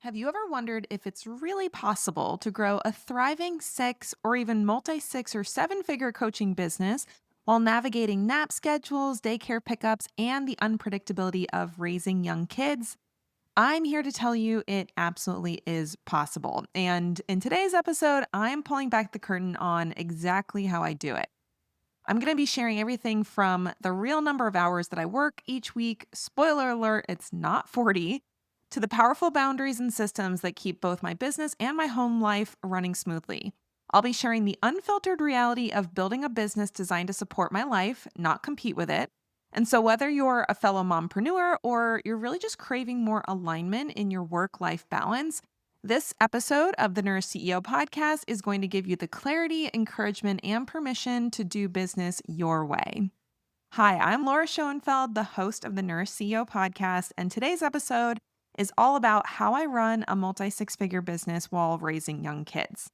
Have you ever wondered if it's really possible to grow a thriving six or even multi six or seven figure coaching business while navigating nap schedules, daycare pickups, and the unpredictability of raising young kids? I'm here to tell you it absolutely is possible. And in today's episode, I'm pulling back the curtain on exactly how I do it. I'm going to be sharing everything from the real number of hours that I work each week. Spoiler alert, it's not 40, to the powerful boundaries and systems that keep both my business and my home life running smoothly. I'll be sharing the unfiltered reality of building a business designed to support my life, not compete with it. And so, whether you're a fellow mompreneur or you're really just craving more alignment in your work life balance, this episode of the Nurse CEO podcast is going to give you the clarity, encouragement, and permission to do business your way. Hi, I'm Laura Schoenfeld, the host of the Nurse CEO podcast, and today's episode is all about how I run a multi six figure business while raising young kids.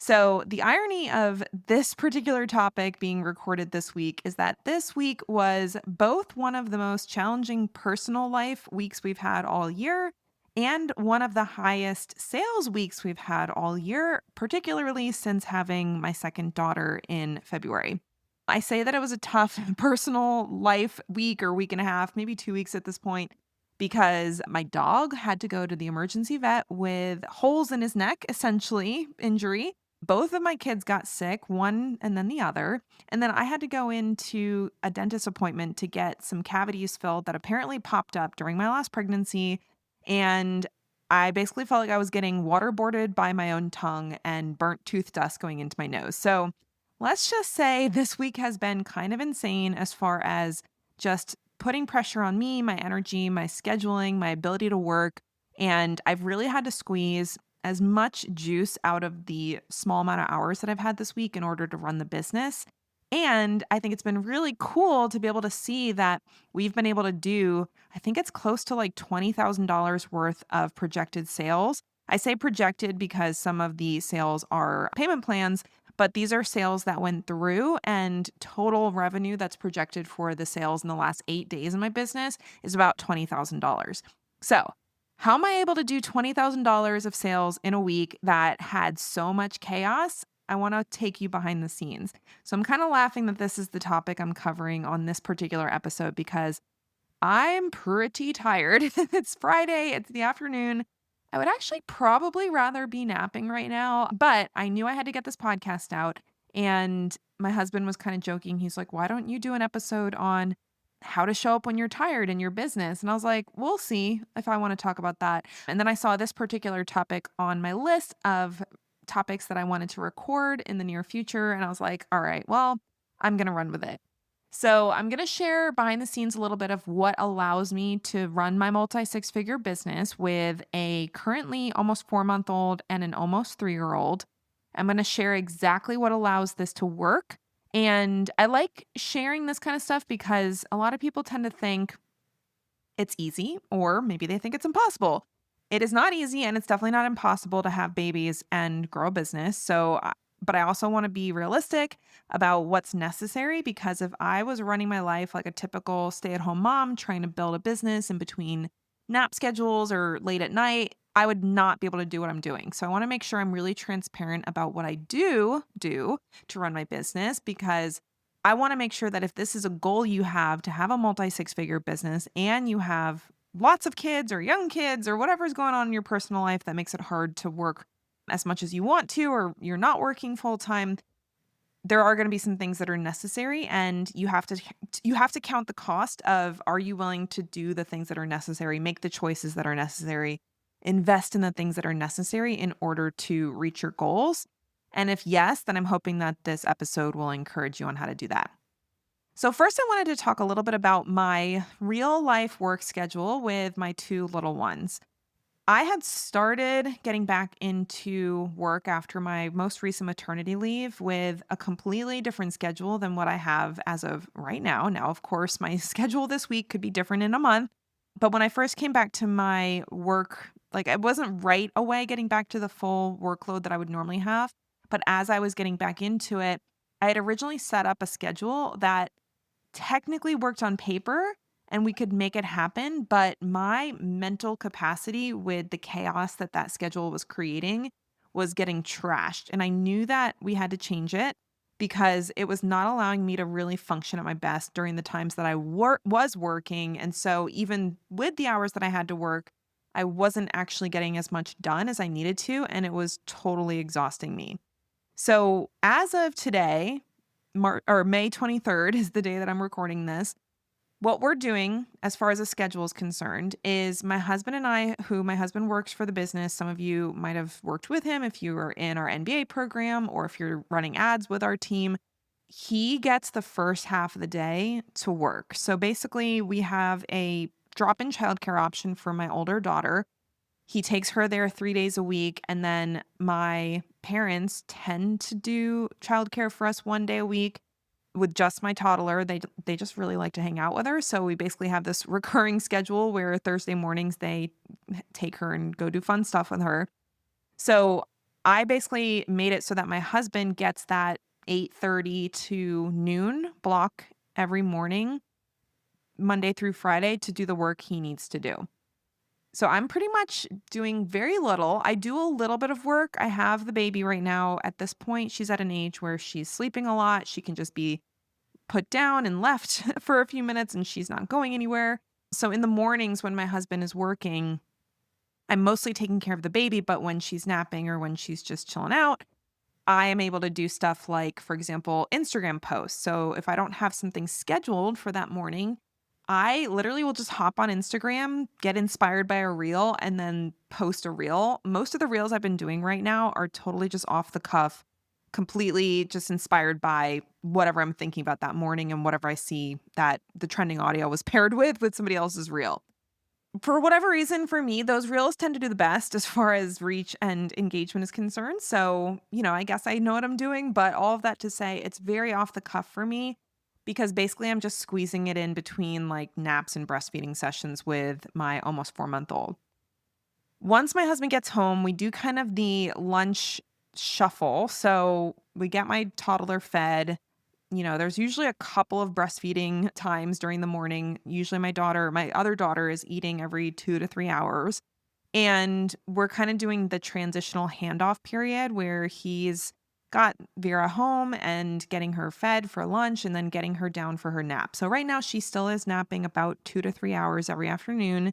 So, the irony of this particular topic being recorded this week is that this week was both one of the most challenging personal life weeks we've had all year and one of the highest sales weeks we've had all year, particularly since having my second daughter in February. I say that it was a tough personal life week or week and a half, maybe 2 weeks at this point, because my dog had to go to the emergency vet with holes in his neck, essentially, injury. Both of my kids got sick, one and then the other. And then I had to go into a dentist appointment to get some cavities filled that apparently popped up during my last pregnancy. And I basically felt like I was getting waterboarded by my own tongue and burnt tooth dust going into my nose. So let's just say this week has been kind of insane as far as just putting pressure on me, my energy, my scheduling, my ability to work. And I've really had to squeeze as much juice out of the small amount of hours that I've had this week in order to run the business. And I think it's been really cool to be able to see that we've been able to do, I think it's close to like $20,000 worth of projected sales. I say projected because some of the sales are payment plans, but these are sales that went through, and total revenue that's projected for the sales in the last 8 days in my business is about $20,000. So, how am I able to do $20,000 of sales in a week that had so much chaos? I want to take you behind the scenes. So I'm kind of laughing that this is the topic I'm covering on this particular episode because I'm pretty tired. It's Friday, it's the afternoon. I would actually probably rather be napping right now, but I knew I had to get this podcast out. And my husband was kind of joking. He's like, "Why don't you do an episode on how to show up when you're tired in your business?" And I was like, "We'll see if I want to talk about that." And then I saw this particular topic on my list of topics that I wanted to record in the near future. And I was like, all right, well, I'm going to run with it. So I'm going to share behind the scenes a little bit of what allows me to run my multi six figure business with a currently almost 4 month old and an almost 3 year old. I'm going to share exactly what allows this to work. And I like sharing this kind of stuff because a lot of people tend to think it's easy, or maybe they think it's impossible. It is not easy, and it's definitely not impossible to have babies and grow a business. But I also want to be realistic about what's necessary, because if I was running my life like a typical stay at home mom trying to build a business in between nap schedules or late at night, I would not be able to do what I'm doing. So I want to make sure I'm really transparent about what I do to run my business, because I want to make sure that if this is a goal you have to have a multi six figure business and you have lots of kids or young kids or whatever's going on in your personal life that makes it hard to work as much as you want to, or you're not working full time, there are going to be some things that are necessary, and you have to count the cost of, are you willing to do the things that are necessary, make the choices that are necessary, invest in the things that are necessary in order to reach your goals. And if yes, then I'm hoping that this episode will encourage you on how to do that. So, first, I wanted to talk a little bit about my real life work schedule with my two little ones. I had started getting back into work after my most recent maternity leave with a completely different schedule than what I have as of right now. Now, of course, my schedule this week could be different in a month. But when I first came back to my work, like, I wasn't right away getting back to the full workload that I would normally have. But as I was getting back into it, I had originally set up a schedule that technically worked on paper and we could make it happen. But my mental capacity with the chaos that that schedule was creating was getting trashed. And I knew that we had to change it because it was not allowing me to really function at my best during the times that I was working. And so, even with the hours that I had to work, I wasn't actually getting as much done as I needed to. And it was totally exhausting me. So, as of today, May 23rd is the day that I'm recording this. What we're doing as far as a schedule is concerned is my husband and I, who my husband works for the business. Some of you might have worked with him if you were in our MBA program or if you're running ads with our team. He gets the first half of the day to work. So basically, we have a drop in childcare option for my older daughter. He takes her there 3 days a week. And then my parents tend to do childcare for us 1 day a week with just my toddler. They just really like to hang out with her. So we basically have this recurring schedule where Thursday mornings they take her and go do fun stuff with her. So I basically made it so that my husband gets that 8:30 to noon block every morning, Monday through Friday, to do the work he needs to do. So I'm pretty much doing very little. I do a little bit of work. I have the baby right now. At this point, she's at an age where she's sleeping a lot. She can just be put down and left for a few minutes and she's not going anywhere. So in the mornings when my husband is working, I'm mostly taking care of the baby, but when she's napping or when she's just chilling out, I am able to do stuff like, for example, Instagram posts. So if I don't have something scheduled for that morning, I literally will just hop on Instagram, get inspired by a reel, and then post a reel. Most of the reels I've been doing right now are totally just off the cuff, completely just inspired by whatever I'm thinking about that morning and whatever I see that the trending audio was paired with somebody else's reel. For whatever reason, for me, those reels tend to do the best as far as reach and engagement is concerned. So, I guess I know what I'm doing, but all of that to say, it's very off the cuff for me because basically I'm just squeezing it in between like naps and breastfeeding sessions with my almost 4-month old. Once my husband gets home, we do kind of the lunch shuffle. So we get my toddler fed. There's usually a couple of breastfeeding times during the morning. Usually my other daughter is eating every 2 to 3 hours. And we're kind of doing the transitional handoff period where he's got Vera home and getting her fed for lunch and then getting her down for her nap. So right now she still is napping about 2 to 3 hours every afternoon.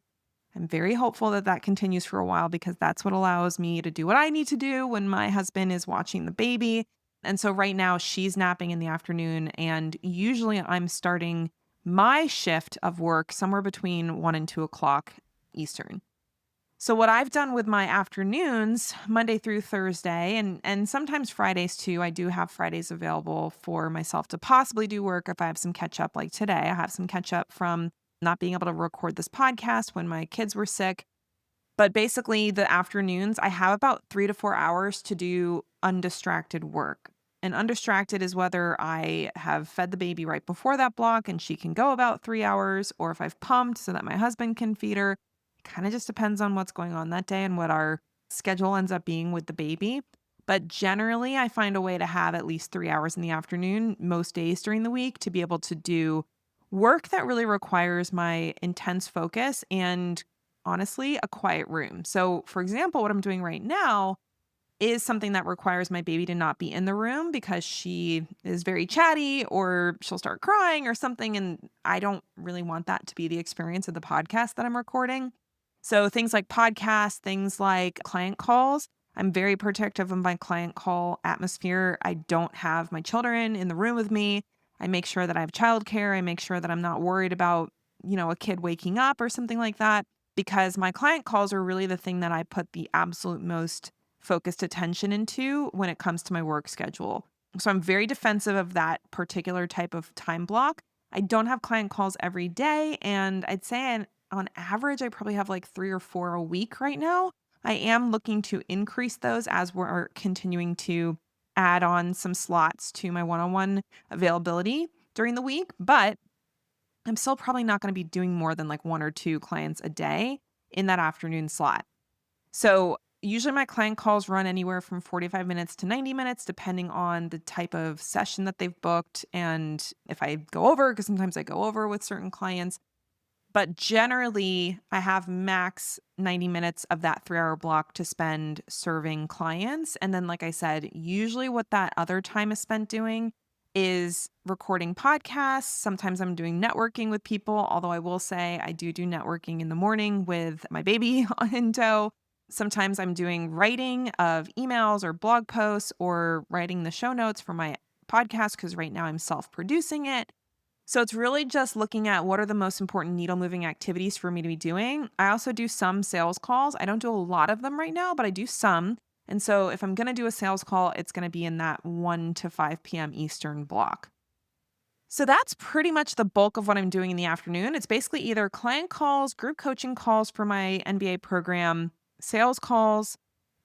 I'm very hopeful that that continues for a while because that's what allows me to do what I need to do when my husband is watching the baby. And so right now she's napping in the afternoon, and usually I'm starting my shift of work somewhere between 1 and 2 o'clock Eastern. So what I've done with my afternoons, Monday through Thursday, and sometimes Fridays too, I do have Fridays available for myself to possibly do work if I have some catch up like today. I have some catch up from not being able to record this podcast when my kids were sick. But basically, the afternoons, I have about 3 to 4 hours to do undistracted work. And undistracted is whether I have fed the baby right before that block and she can go about 3 hours, or if I've pumped so that my husband can feed her. It kind of just depends on what's going on that day and what our schedule ends up being with the baby. But generally, I find a way to have at least 3 hours in the afternoon most days during the week to be able to do work that really requires my intense focus and honestly a quiet room. So, for example, what I'm doing right now is something that requires my baby to not be in the room because she is very chatty or she'll start crying or something. And I don't really want that to be the experience of the podcast that I'm recording. So things like podcasts, things like client calls, I'm very protective of my client call atmosphere. I don't have my children in the room with me. I make sure that I have childcare. I make sure that I'm not worried about, a kid waking up or something like that, because my client calls are really the thing that I put the absolute most focused attention into when it comes to my work schedule. So I'm very defensive of that particular type of time block. I don't have client calls every day. And I'd say on average, I probably have like 3 or 4 a week right now. I am looking to increase those as we're continuing to add on some slots to my one-on-one availability during the week, but I'm still probably not going to be doing more than like 1 or 2 clients a day in that afternoon slot. So usually my client calls run anywhere from 45 minutes to 90 minutes, depending on the type of session that they've booked. And if I go over, because sometimes I go over with certain clients. But generally, I have max 90 minutes of that 3-hour block to spend serving clients. And then, like I said, usually what that other time is spent doing is recording podcasts. Sometimes I'm doing networking with people, although I will say I do networking in the morning with my baby in tow. Sometimes I'm doing writing of emails or blog posts or writing the show notes for my podcast because right now I'm self producing it. So it's really just looking at what are the most important needle moving activities for me to be doing. I also do some sales calls. I don't do a lot of them right now, but I do some. And so if I'm going to do a sales call, it's going to be in that 1 to 5 p.m. Eastern block. So that's pretty much the bulk of what I'm doing in the afternoon. It's basically either client calls, group coaching calls for my NBA program, sales calls,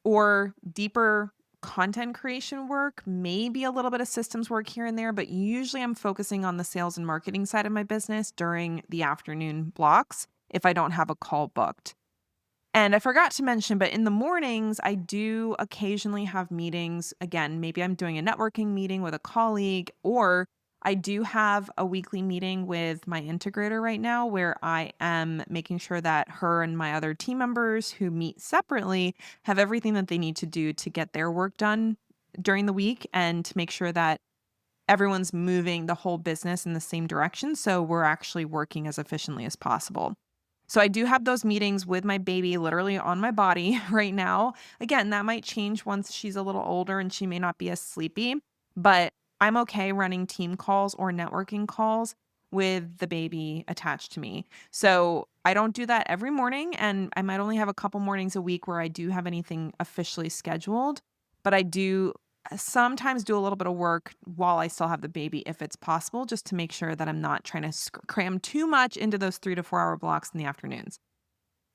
or deeper content creation work, maybe a little bit of systems work here and there, but usually I'm focusing on the sales and marketing side of my business during the afternoon blocks if I don't have a call booked. And I forgot to mention, but in the mornings, I do occasionally have meetings. Again, maybe I'm doing a networking meeting with a colleague, or I do have a weekly meeting with my integrator right now where I am making sure that her and my other team members who meet separately have everything that they need to do to get their work done during the week and to make sure that everyone's moving the whole business in the same direction. So we're actually working as efficiently as possible. So I do have those meetings with my baby literally on my body right now. Again, that might change once she's a little older and she may not be as sleepy, but I'm okay running team calls or networking calls with the baby attached to me. So I don't do that every morning, and I might only have a couple mornings a week where I do have anything officially scheduled, but I do sometimes do a little bit of work while I still have the baby if it's possible, just to make sure that I'm not trying to cram too much into those 3 to 4 hour blocks in the afternoons.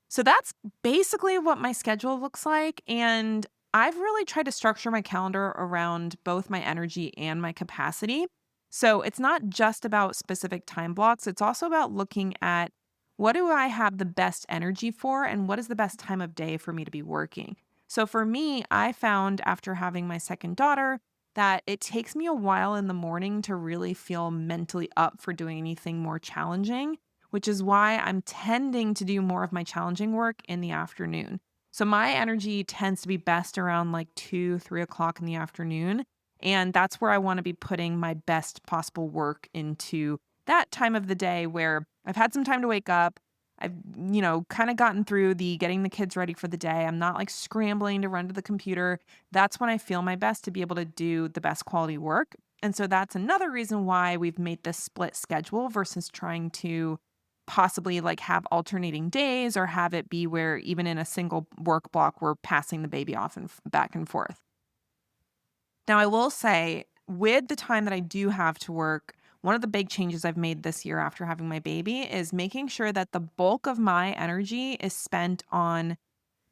So that's basically what my schedule looks like. And I've really tried to structure my calendar around both my energy and my capacity. So it's not just about specific time blocks, it's also about looking at what do I have the best energy for and what is the best time of day for me to be working. So for me, I found after having my second daughter that it takes me a while in the morning to really feel mentally up for doing anything more challenging, which is why I'm tending to do more of my challenging work in the afternoon. So my energy tends to be best around like 2, 3 o'clock in the afternoon. And that's where I want to be putting my best possible work into that time of the day where I've had some time to wake up. I've, kind of gotten through the getting the kids ready for the day. I'm not like scrambling to run to the computer. That's when I feel my best to be able to do the best quality work. And so that's another reason why we've made this split schedule versus trying to possibly like have alternating days or have it be where even in a single work block, we're passing the baby off and back and forth. Now, I will say, with the time that I do have to work, one of the big changes I've made this year after having my baby is making sure that the bulk of my energy is spent on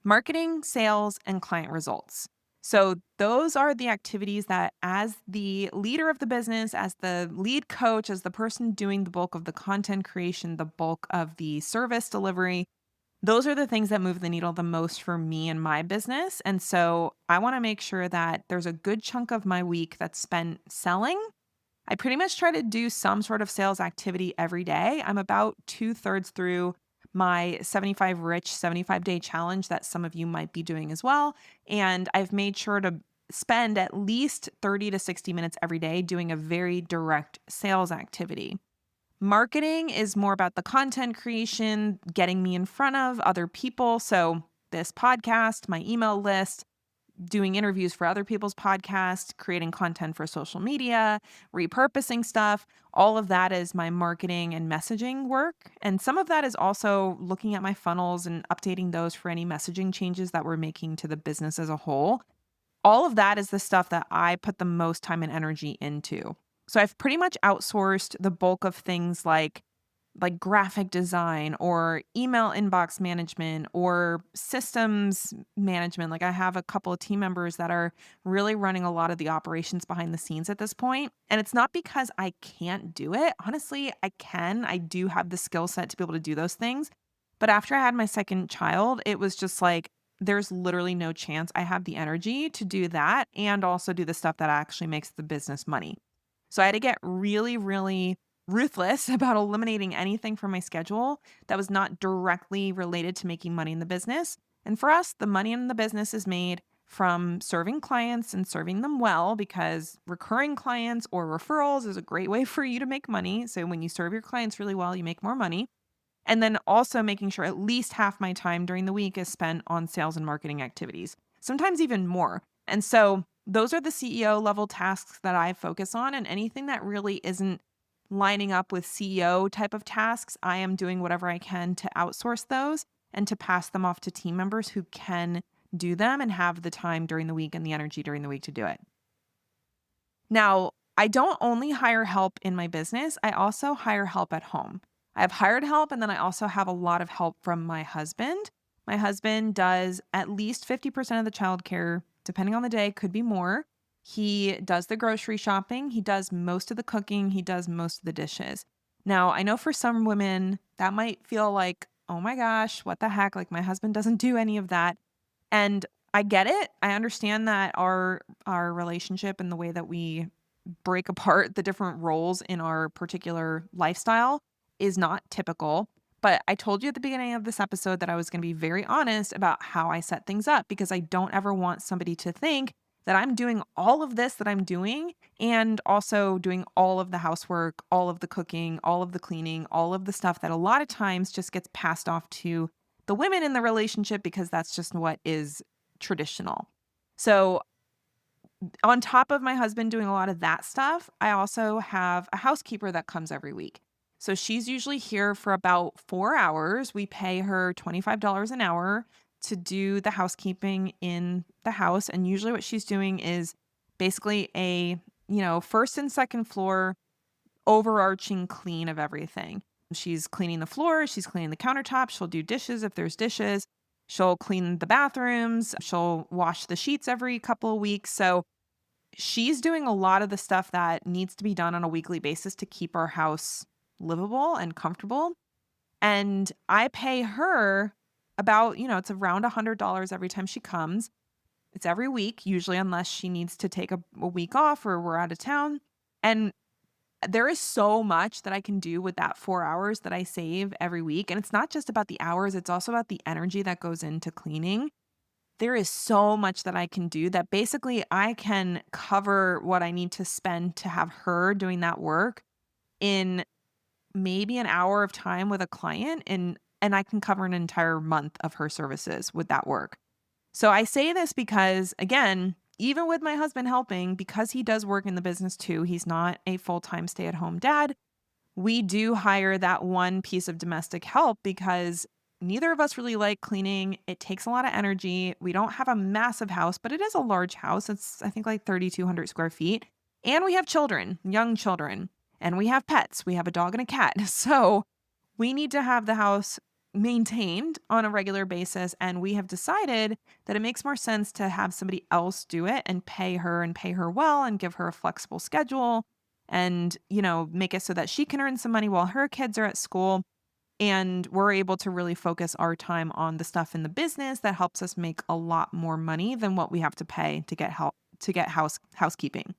marketing, sales, and client results. So, those are the activities that, as the leader of the business, as the lead coach, as the person doing the bulk of the content creation, the bulk of the service delivery, those are the things that move the needle the most for me and my business. And so, I want to make sure that there's a good chunk of my week that's spent selling. I pretty much try to do some sort of sales activity every day. I'm about 2/3 through my 75 rich 75-day challenge that some of you might be doing as well. And I've made sure to spend at least 30 to 60 minutes every day doing a very direct sales activity. Marketing is more about the content creation, getting me in front of other people. So, this podcast, my email list, doing interviews for other people's podcasts, creating content for social media, repurposing stuff. All of that is my marketing and messaging work. And some of that is also looking at my funnels and updating those for any messaging changes that we're making to the business as a whole. All of that is the stuff that I put the most time and energy into. So I've pretty much outsourced the bulk of things like graphic design or email inbox management or systems management. Like I have a couple of team members that are really running a lot of the operations behind the scenes at this point. And it's not because I can't do it. Honestly, I can. I do have the skill set to be able to do those things. But after I had my second child, it was just like, there's literally no chance I have the energy to do that and also do the stuff that actually makes the business money. So I had to get really, really ruthless about eliminating anything from my schedule that was not directly related to making money in the business. And for us, the money in the business is made from serving clients and serving them well, because recurring clients or referrals is a great way for you to make money. So when you serve your clients really well, you make more money. And then also making sure at least half my time during the week is spent on sales and marketing activities, sometimes even more. And so those are the CEO level tasks that I focus on. And anything that really isn't lining up with CEO type of tasks, I am doing whatever I can to outsource those and to pass them off to team members who can do them and have the time during the week and the energy during the week to do it. Now, I don't only hire help in my business, I also hire help at home. I've hired help, and then I also have a lot of help from my husband. My husband does at least 50% of the childcare, depending on the day, could be more. He does the grocery shopping, he does most of the cooking, he does most of the dishes. Now, I know for some women that might feel like, oh my gosh, what the heck? Like, my husband doesn't do any of that. And I get it. I understand that our relationship and the way that we break apart the different roles in our particular lifestyle is not typical. But I told you at the beginning of this episode that I was going to be very honest about how I set things up, because I don't ever want somebody to think that I'm doing all of this that I'm doing and also doing all of the housework, all of the cooking, all of the cleaning, all of the stuff that a lot of times just gets passed off to the women in the relationship because that's just what is traditional. So, on top of my husband doing a lot of that stuff, I also have a housekeeper that comes every week. So she's usually here for about 4 hours. We pay her $25 an hour to do the housekeeping in the house. And usually what she's doing is basically a, first and second floor overarching clean of everything. She's cleaning the floor, she's cleaning the countertops, she'll do dishes if there's dishes, she'll clean the bathrooms, she'll wash the sheets every couple of weeks. So she's doing a lot of the stuff that needs to be done on a weekly basis to keep our house livable and comfortable. And I pay her about, it's around $100 every time she comes. It's every week, usually, unless she needs to take a week off or we're out of town. And there is so much that I can do with that 4 hours that I save every week. And it's not just about the hours, it's also about the energy that goes into cleaning. There is so much that I can do that basically I can cover what I need to spend to have her doing that work in maybe an hour of time with a client, and I can cover an entire month of her services with that work. So I say this because, again, even with my husband helping, because he does work in the business too, he's not a full-time stay-at-home dad. We do hire that one piece of domestic help because neither of us really like cleaning. It takes a lot of energy. We don't have a massive house, but it is a large house. It's, I think, like 3,200 square feet. And we have children, young children, and we have pets. We have a dog and a cat. So we need to have the house maintained on a regular basis. And we have decided that it makes more sense to have somebody else do it and pay her well and give her a flexible schedule and, make it so that she can earn some money while her kids are at school. And we're able to really focus our time on the stuff in the business that helps us make a lot more money than what we have to pay to get help to get housekeeping.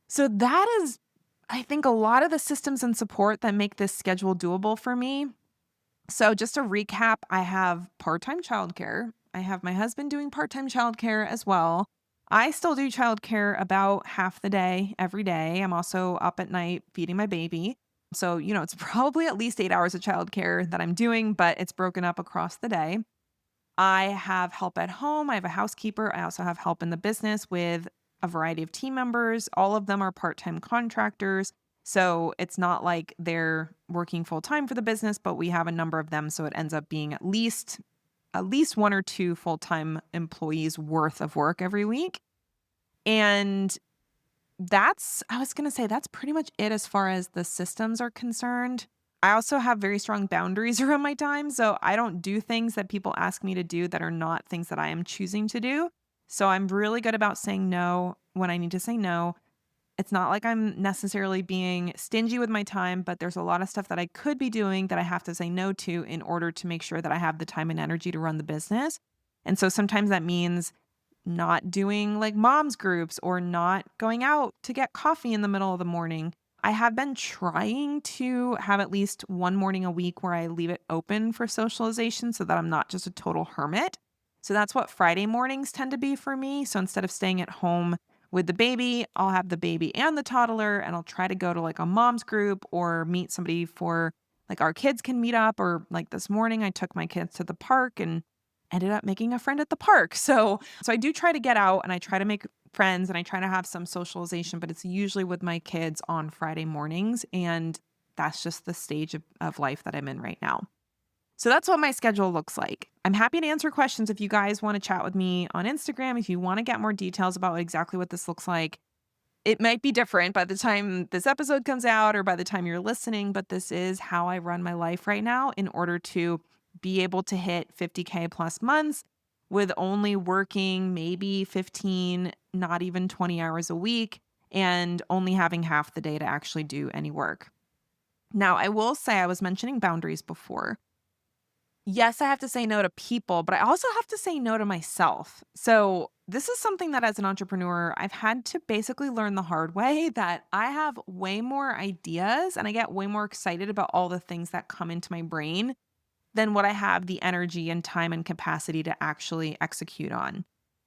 So that is, I think, a lot of the systems and support that make this schedule doable for me. So just to recap, I have part-time childcare. I have my husband doing part-time childcare as well. I still do childcare about half the day, every day. I'm also up at night feeding my baby. So, it's probably at least 8 hours of childcare that I'm doing, but it's broken up across the day. I have help at home. I have a housekeeper. I also have help in the business with a variety of team members. All of them are part-time contractors. So it's not like they're working full-time for the business, but we have a number of them. So it ends up being at least one or two full-time employees worth of work every week. And I was going to say, that's pretty much it as far as the systems are concerned. I also have very strong boundaries around my time. So I don't do things that people ask me to do that are not things that I am choosing to do. So I'm really good about saying no when I need to say no. It's not like I'm necessarily being stingy with my time, but there's a lot of stuff that I could be doing that I have to say no to in order to make sure that I have the time and energy to run the business. And so sometimes that means not doing like mom's groups or not going out to get coffee in the middle of the morning. I have been trying to have at least one morning a week where I leave it open for socialization so that I'm not just a total hermit. So that's what Friday mornings tend to be for me. So instead of staying at home with the baby, I'll have the baby and the toddler, and I'll try to go to like a mom's group or meet somebody for like our kids can meet up. Or like this morning, I took my kids to the park and ended up making a friend at the park. So I do try to get out and I try to make friends and I try to have some socialization, but it's usually with my kids on Friday mornings. And that's just the stage of life that I'm in right now. So that's what my schedule looks like. I'm happy to answer questions if you guys want to chat with me on Instagram. If you want to get more details about exactly what this looks like, it might be different by the time this episode comes out or by the time you're listening, but this is how I run my life right now in order to be able to hit 50K plus months with only working maybe 15, not even 20 hours a week, and only having half the day to actually do any work. Now, I will say I was mentioning boundaries before. Yes, I have to say no to people, but I also have to say no to myself. So, this is something that as an entrepreneur, I've had to basically learn the hard way that I have way more ideas and I get way more excited about all the things that come into my brain than what I have the energy and time and capacity to actually execute on.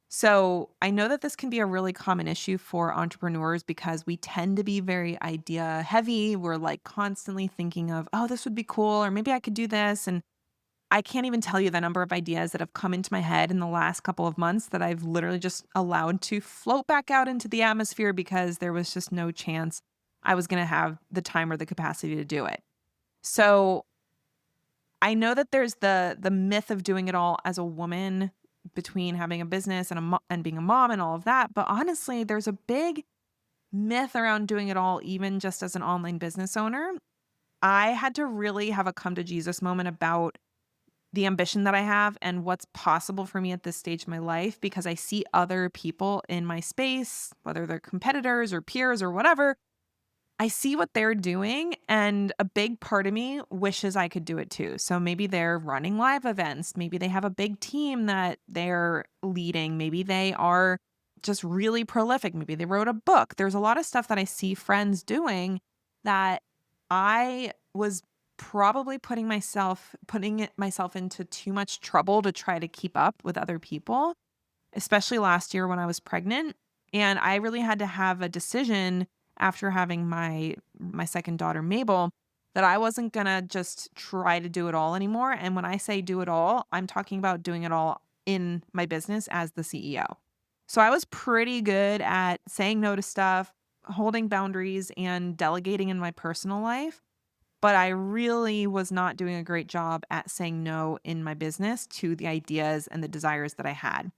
So, I know that this can be a really common issue for entrepreneurs because we tend to be very idea heavy. We're like constantly thinking of, oh, this would be cool, or maybe I could do this. And I can't even tell you the number of ideas that have come into my head in the last couple of months that I've literally just allowed to float back out into the atmosphere because there was just no chance I was going to have the time or the capacity to do it. So I know that there's the myth of doing it all as a woman between having a business and and being a mom and all of that, but honestly, there's a big myth around doing it all even just as an online business owner. I had to really have a come to Jesus moment about the ambition that I have and what's possible for me at this stage of my life because I see other people in my space, whether they're competitors or peers or whatever. I see what they're doing, and a big part of me wishes I could do it too. So maybe they're running live events. Maybe they have a big team that they're leading. Maybe they are just really prolific. Maybe they wrote a book. There's a lot of stuff that I see friends doing that I was probably putting myself into too much trouble to try to keep up with other people, especially last year when I was pregnant. And I really had to have a decision after having my second daughter, Mabel, that I wasn't going to just try to do it all anymore. And when I say do it all, I'm talking about doing it all in my business as the CEO. So I was pretty good at saying no to stuff, holding boundaries, and delegating in my personal life. But I really was not doing a great job at saying no in my business to the ideas and the desires that I had.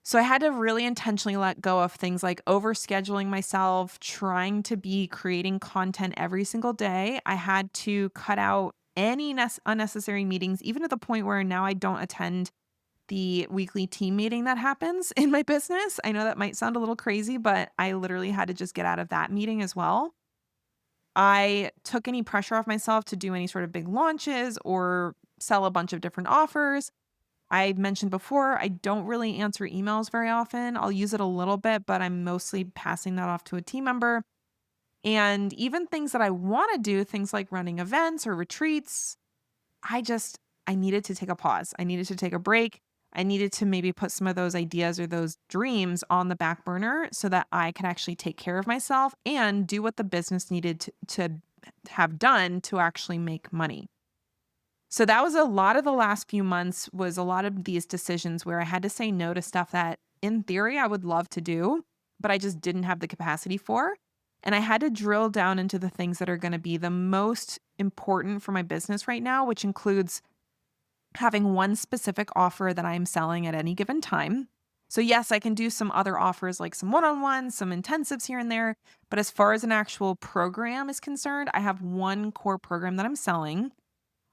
So I had to really intentionally let go of things like overscheduling myself, trying to be creating content every single day. I had to cut out any unnecessary meetings, even to the point where now I don't attend the weekly team meeting that happens in my business. I know that might sound a little crazy, but I literally had to just get out of that meeting as well. I took any pressure off myself to do any sort of big launches or sell a bunch of different offers. I mentioned before, I don't really answer emails very often. I'll use it a little bit, but I'm mostly passing that off to a team member. And even things that I want to do, things like running events or retreats, I just, I needed to take a pause. I needed to take a break. I needed to maybe put some of those ideas or those dreams on the back burner so that I could actually take care of myself and do what the business needed to have done to actually make money. So that was a lot of the last few months was a lot of these decisions where I had to say no to stuff that in theory I would love to do, but I just didn't have the capacity for. And I had to drill down into the things that are going to be the most important for my business right now, which includes having one specific offer that I'm selling at any given time. So yes, I can do some other offers like some one-on-ones, some intensives here and there, but as far as an actual program is concerned, I have one core program that I'm selling.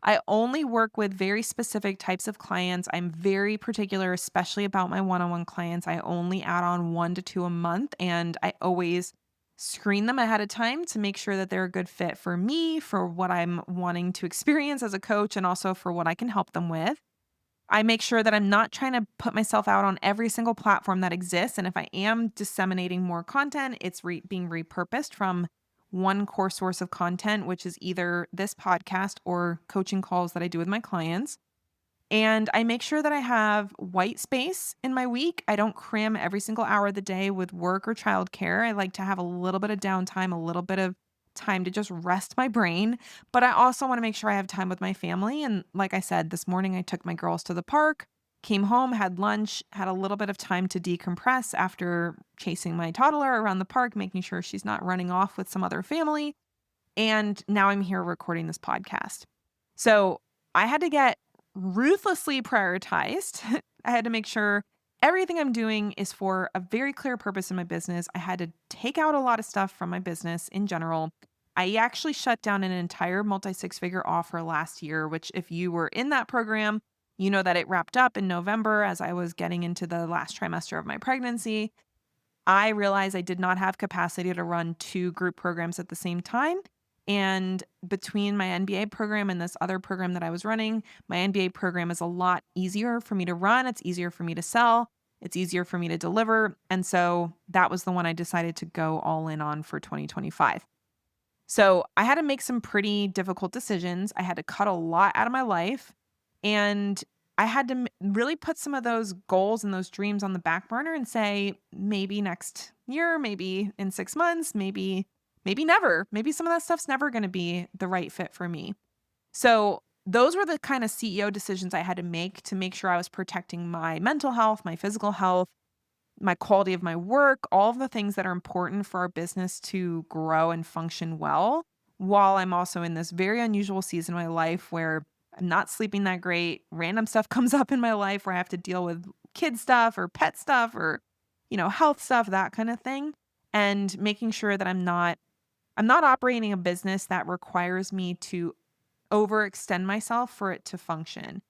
I only work with very specific types of clients. I'm very particular, especially about my one-on-one clients. I only add on 1 to 2 a month, and I always screen them ahead of time to make sure that they're a good fit for me, for what I'm wanting to experience as a coach, and also for what I can help them with. I make sure that I'm not trying to put myself out on every single platform that exists. And if I am disseminating more content, it's being repurposed from one core source of content, which is either this podcast or coaching calls that I do with my clients. And I make sure that I have white space in my week. I don't cram every single hour of the day with work or childcare. I like to have a little bit of downtime, a little bit of time to just rest my brain. But I also want to make sure I have time with my family. And like I said, this morning I took my girls to the park, came home, had lunch, had a little bit of time to decompress after chasing my toddler around the park, making sure she's not running off with some other family. And now I'm here recording this podcast. So I had to get ruthlessly prioritized. I had to make sure everything I'm doing is for a very clear purpose in my business. I had to take out a lot of stuff from my business in general. I actually shut down an entire multi six figure offer last year, which, if you were in that program, you know that it wrapped up in November as I was getting into the last trimester of my pregnancy. I realized I did not have capacity to run two group programs at the same time. And between my NBA program and this other program that I was running, my NBA program is a lot easier for me to run. It's easier for me to sell. It's easier for me to deliver. And so that was the one I decided to go all in on for 2025. So I had to make some pretty difficult decisions. I had to cut a lot out of my life. And I had to really put some of those goals and those dreams on the back burner and say, maybe next year, maybe in 6 months, maybe never. Maybe some of that stuff's never going to be the right fit for me. So those were the kind of CEO decisions I had to make sure I was protecting my mental health, my physical health, my quality of my work, all of the things that are important for our business to grow and function well, while I'm also in this very unusual season of my life where I'm not sleeping that great. Random stuff comes up in my life where I have to deal with kid stuff or pet stuff or, health stuff, that kind of thing. And making sure that I'm not operating a business that requires me to overextend myself for it to function.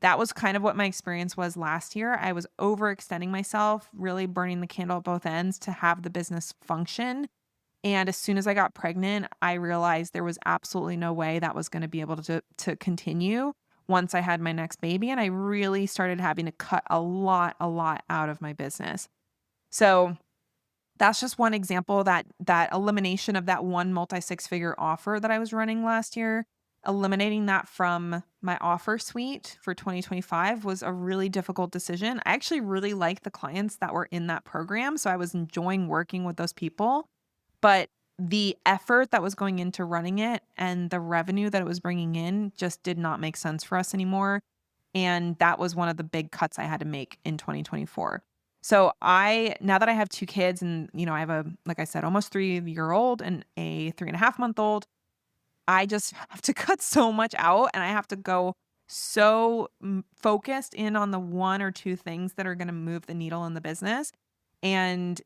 That was kind of what my experience was last year. I was overextending myself, really burning the candle at both ends to have the business function. And as soon as I got pregnant, I realized there was absolutely no way that was going to be able to continue once I had my next baby. And I really started having to cut a lot out of my business. So that's just one example, that elimination of that one multi six figure offer that I was running last year. Eliminating that from my offer suite for 2025 was a really difficult decision. I actually really liked the clients that were in that program, so I was enjoying working with those people. But the effort that was going into running it and the revenue that it was bringing in just did not make sense for us anymore. And that was one of the big cuts I had to make in 2024. So now that I have two kids and, I have like I said, almost 3-year-old and a 3.5-month-old, I just have to cut so much out and I have to go so focused in on the one or two things that are going to move the needle in the business. And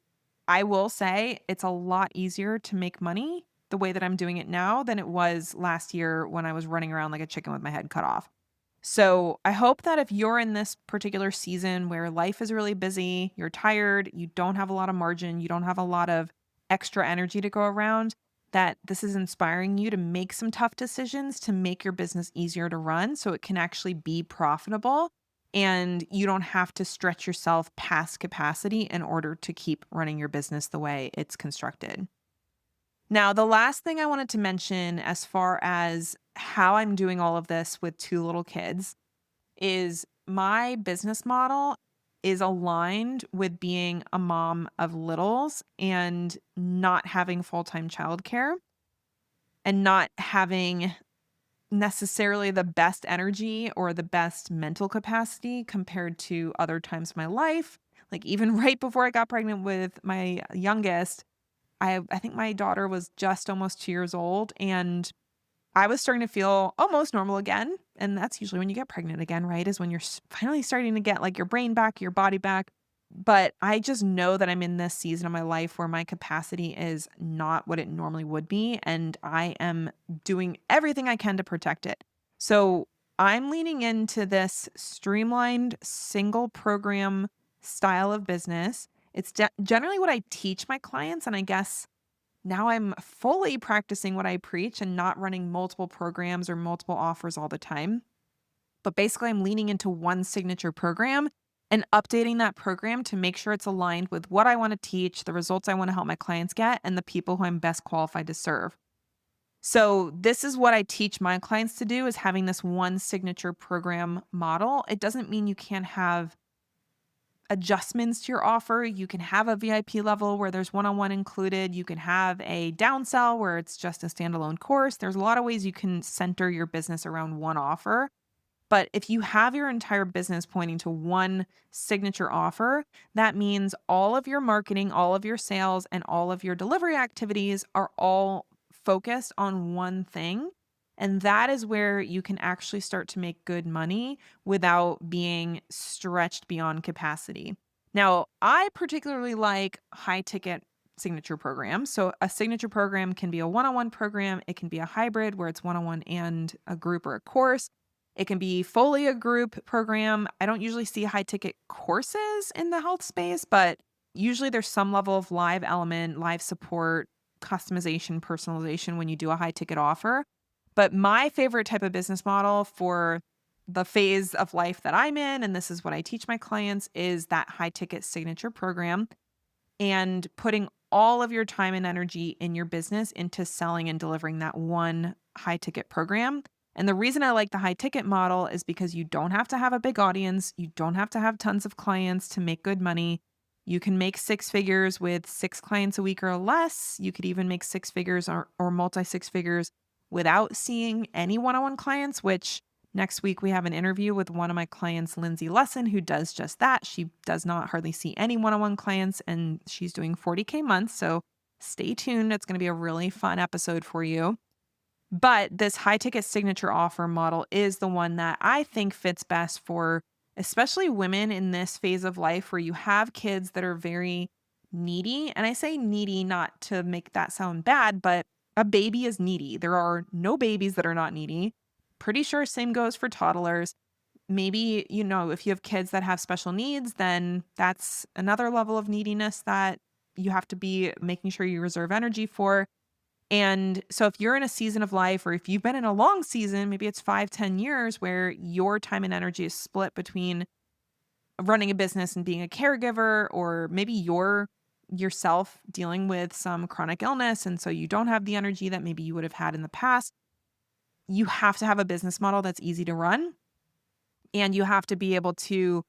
I will say it's a lot easier to make money the way that I'm doing it now than it was last year when I was running around like a chicken with my head cut off. So I hope that if you're in this particular season where life is really busy, you're tired, you don't have a lot of margin, you don't have a lot of extra energy to go around, that this is inspiring you to make some tough decisions to make your business easier to run so it can actually be profitable and you don't have to stretch yourself past capacity in order to keep running your business the way it's constructed. Now, the last thing I wanted to mention as far as how I'm doing all of this with two little kids is my business model is aligned with being a mom of littles and not having full-time childcare and not having necessarily the best energy or the best mental capacity compared to other times of my life. Like even right before I got pregnant with my youngest, I think my daughter was just almost 2 years old and I was starting to feel almost normal again. And that's usually when you get pregnant again, right? Is when you're finally starting to get like your brain back, your body back. But I just know that I'm in this season of my life where my capacity is not what it normally would be. And I am doing everything I can to protect it. So I'm leaning into this streamlined single program style of business. It's generally what I teach my clients. And I guess now I'm fully practicing what I preach and not running multiple programs or multiple offers all the time. But basically, I'm leaning into one signature program and updating that program to make sure it's aligned with what I want to teach, the results I want to help my clients get, and the people who I'm best qualified to serve. So this is what I teach my clients to do, is having this one signature program model. It doesn't mean you can't have adjustments to your offer. You can have a VIP level where there's one-on-one included. You can have a downsell where it's just a standalone course. There's a lot of ways you can center your business around one offer. But if you have your entire business pointing to one signature offer, that means all of your marketing, all of your sales, and all of your delivery activities are all focused on one thing. And that is where you can actually start to make good money without being stretched beyond capacity. Now, I particularly like high ticket signature programs. So, a signature program can be a one on one program, it can be a hybrid where it's one on one and a group or a course. It can be fully a group program. I don't usually see high ticket courses in the health space, but usually there's some level of live element, live support, customization, personalization when you do a high ticket offer. But my favorite type of business model for the phase of life that I'm in, and this is what I teach my clients, is that high ticket signature program and putting all of your time and energy in your business into selling and delivering that one high ticket program. And the reason I like the high ticket model is because you don't have to have a big audience. You don't have to have tons of clients to make good money. You can make six figures with 6 clients a week or less. You could even make six figures or multi six figures without seeing any one on one clients, which next week we have an interview with one of my clients, Lindsay Lesson, who does just that. She does not hardly see any one on one clients and she's doing 40K months. So stay tuned. It's going to be a really fun episode for you. But this high ticket signature offer model is the one that I think fits best for especially women in this phase of life where you have kids that are very needy. And I say needy not to make that sound bad, but a baby is needy. There are no babies that are not needy. Pretty sure same goes for toddlers. Maybe, if you have kids that have special needs, then that's another level of neediness that you have to be making sure you reserve energy for. And so if you're in a season of life, or if you've been in a long season, maybe it's 5-10 years where your time and energy is split between running a business and being a caregiver, or maybe you're yourself dealing with some chronic illness. And so you don't have the energy that maybe you would have had in the past. You have to have a business model that's easy to run. And you have to be able to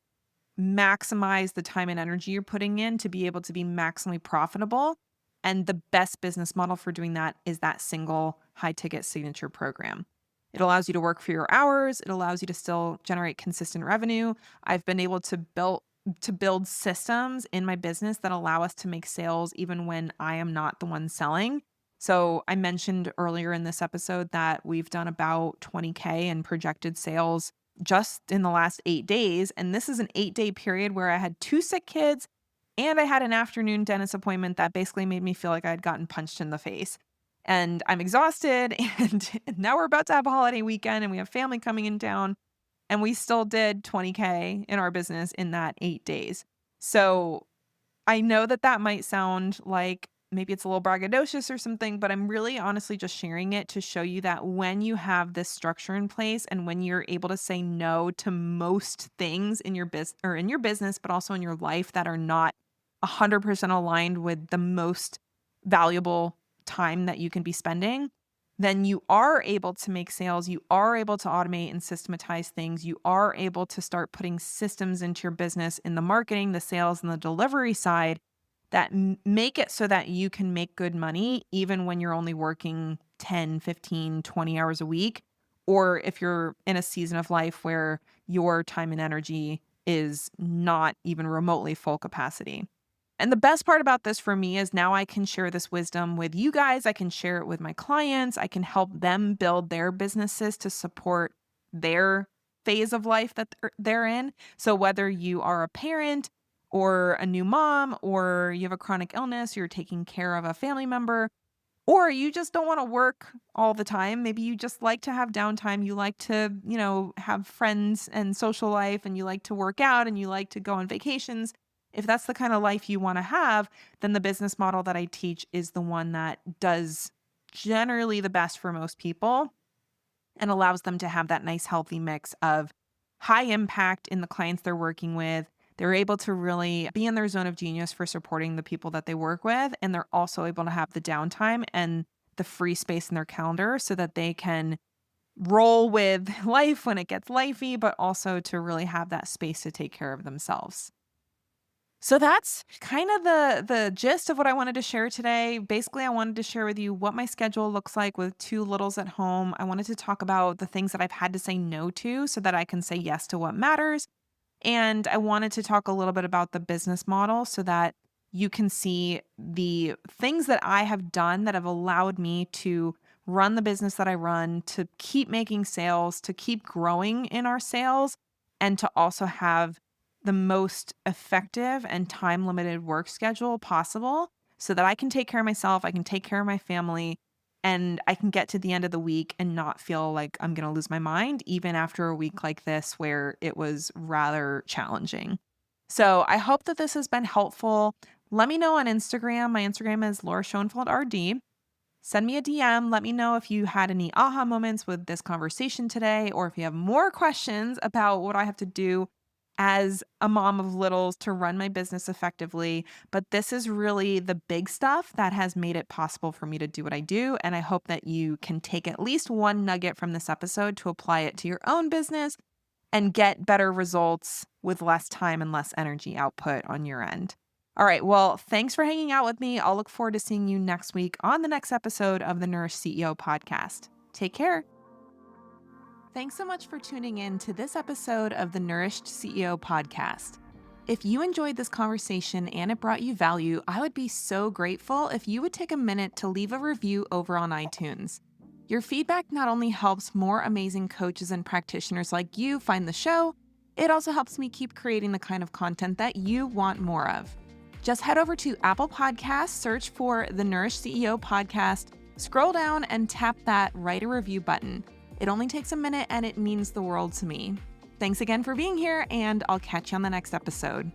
maximize the time and energy you're putting in to be able to be maximally profitable. And the best business model for doing that is that single high ticket signature program. It allows you to work for your hours. It allows you to still generate consistent revenue. I've been able to build systems in my business that allow us to make sales even when I am not the one selling. So I mentioned earlier in this episode that we've done about 20K in projected sales just in the last 8 days. And this is an 8-day period where I had 2 sick kids and I had an afternoon dentist appointment that basically made me feel like I had gotten punched in the face. And I'm exhausted. And now we're about to have a holiday weekend and we have family coming in town. And we still did 20K in our business in that 8 days. So I know that might sound like maybe it's a little braggadocious or something, but I'm really honestly just sharing it to show you that when you have this structure in place and when you're able to say no to most things in your business, but also in your life that are not 100% aligned with the most valuable time that you can be spending, then you are able to make sales. You are able to automate and systematize things. You are able to start putting systems into your business in the marketing, the sales, and the delivery side that make it so that you can make good money even when you're only working 10, 15, 20 hours a week, or if you're in a season of life where your time and energy is not even remotely full capacity. And the best part about this for me is now I can share this wisdom with you guys. I can share it with my clients. I can help them build their businesses to support their phase of life that they're in. So whether you are a parent or a new mom, or you have a chronic illness, you're taking care of a family member, or you just don't want to work all the time. Maybe you just like to have downtime. You like to, have friends and social life, and you like to work out and you like to go on vacations. If that's the kind of life you want to have, then the business model that I teach is the one that does generally the best for most people and allows them to have that nice, healthy mix of high impact in the clients they're working with, They're able to really be in their zone of genius for supporting the people that they work with. And they're also able to have the downtime and the free space in their calendar so that they can roll with life when it gets lifey, but also to really have that space to take care of themselves. So that's kind of the gist of what I wanted to share today. Basically, I wanted to share with you what my schedule looks like with two littles at home. I wanted to talk about the things that I've had to say no to so that I can say yes to what matters. And I wanted to talk a little bit about the business model so that you can see the things that I have done that have allowed me to run the business that I run, to keep making sales, to keep growing in our sales, and to also have the most effective and time limited work schedule possible so that I can take care of myself, I can take care of my family, and I can get to the end of the week and not feel like I'm going to lose my mind, even after a week like this where it was rather challenging. So I hope that this has been helpful. Let me know on Instagram. My Instagram is Laura Schoenfeld RD. Send me a DM. Let me know if you had any aha moments with this conversation today, or if you have more questions about what I have to do as a mom of littles to run my business effectively. But this is really the big stuff that has made it possible for me to do what I do. And I hope that you can take at least one nugget from this episode to apply it to your own business and get better results with less time and less energy output on your end. All right. Well, thanks for hanging out with me. I'll look forward to seeing you next week on the next episode of the Nourished CEO podcast. Take care. Thanks so much for tuning in to this episode of the Nourished CEO podcast. If you enjoyed this conversation and it brought you value, I would be so grateful if you would take a minute to leave a review over on iTunes. Your feedback not only helps more amazing coaches and practitioners like you find the show, it also helps me keep creating the kind of content that you want more of. Just head over to Apple Podcasts, search for the Nourished CEO podcast, scroll down and tap that write a review button. It only takes a minute and it means the world to me. Thanks again for being here, and I'll catch you on the next episode.